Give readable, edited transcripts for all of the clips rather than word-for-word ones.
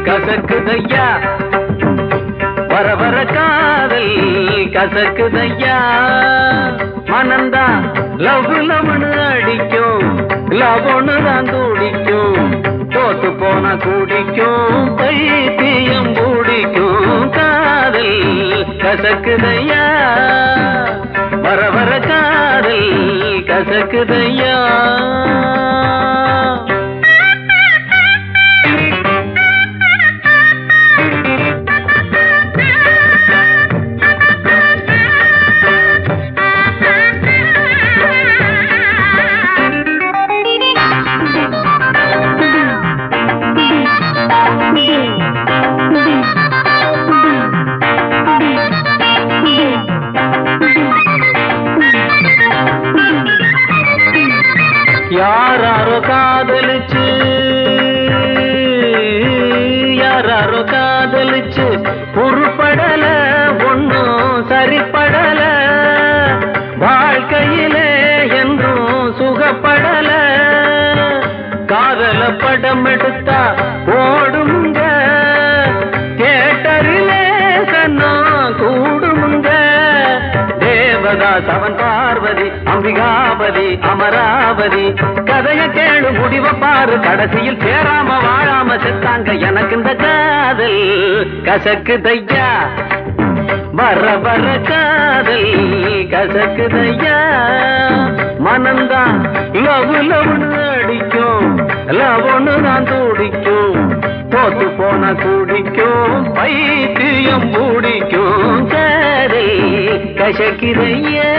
கசக்குதையா வர வர காதல் கசக்குதையா மனந்தா லவ் லவ்னு அடிக்கும் லவ்னு தான் துடிக்கும் தோத்து போன குடிக்கும் பைத்தியம் பிடிக்கும் காதல் கசக்குதையா வர வர காதல் கசக்குதையா யாராரோ காதலிச்சு யாராரோ காதலிச்சு உருப்படல ஒன்னும் சரிப்படல வாழ்க்கையிலே என்றும் சுகப்படல காதல படம் எடுத்தா ஓடுமுங்க தியேட்டரிலே சன்னா கூடுமுங்க தேவதாஸ் அவன் பார்வதி அம்பிகாபதி அமராவதி கதைய கேளு முடிவ பாரு கடைசியில் சேராம வாழாம செத்தாங்க எனக்கு இந்த காதல் கசக்குதையா வர வர காதல் கசக்குதையா மனந்தான் லவ் லவ்னு அடிக்கும் லவ்னு நான் துடிக்கும் தோத்து போன குடிக்கும் பைத்தியம் பிடிக்கும் காதல் கசக்குதையா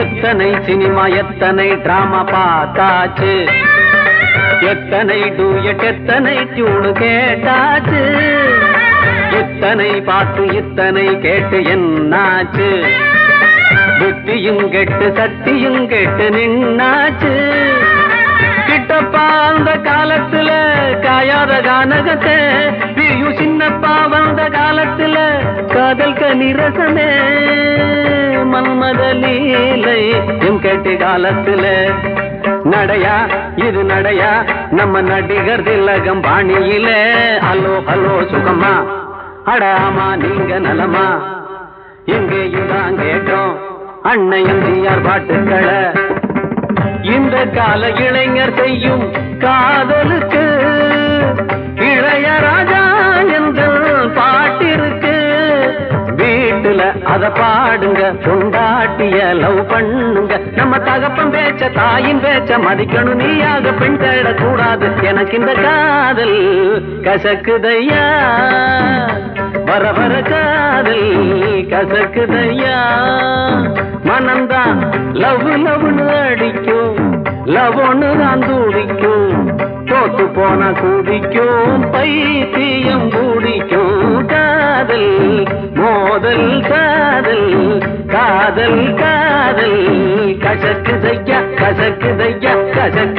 எத்தனை சினிமா எத்தனை டிராமா பார்த்தாச்சு எத்தனை டூயட் எத்தனை டியூன் கேட்டாச்சு இத்தனை பார்த்து இத்தனை கேட்டு என்னாச்சு புத்தியும் கெட்டு சக்தியும் கெட்டு நின்னாச்சு கிட்டப்பா அந்த காலத்துல காயாத கானகத்தை பிரியும் சின்னப்பா வந்த காலத்துல காதல் கனிரசமே மன்மத லீலை எம் கேட்டு காலத்துல நடையா இது நடையா நம்ம நடிகர் திலகம் பாணியில ஹலோ ஹலோ சுகமா அடாமா நீங்க நலமா எங்கேயும் தான் கேட்டோம் அன்னையும் ஜிஆர் பாட்டுக்களை இந்த கால இளைஞர் செய்யும் காதலுக்கு இளையராஜா என்ற பாட்டிருக்கு வீட்டுல அத பாடுங்க கொண்டாட்டிய லவ் பண்ணுங்க நம்ம தகப்பன் பேச்ச தாயின் பேச்ச மதிக்கணும் நீயாக பெண் தேடக்கூடாது எனக்கு இந்த காதல் கசக்குதையா வர வர காதல் கசக்குதையா மனந்தான் லவ் லவ்னு அடிக்கும் லவ்னு தான் துடிக்கும் தோத்து போன குடிக்கும் பைத்தியம் பிடிக்கும் காதல் மோதல் காதல் காதல் காதல் கசக்குதையா கசக்குதையா கசக்கு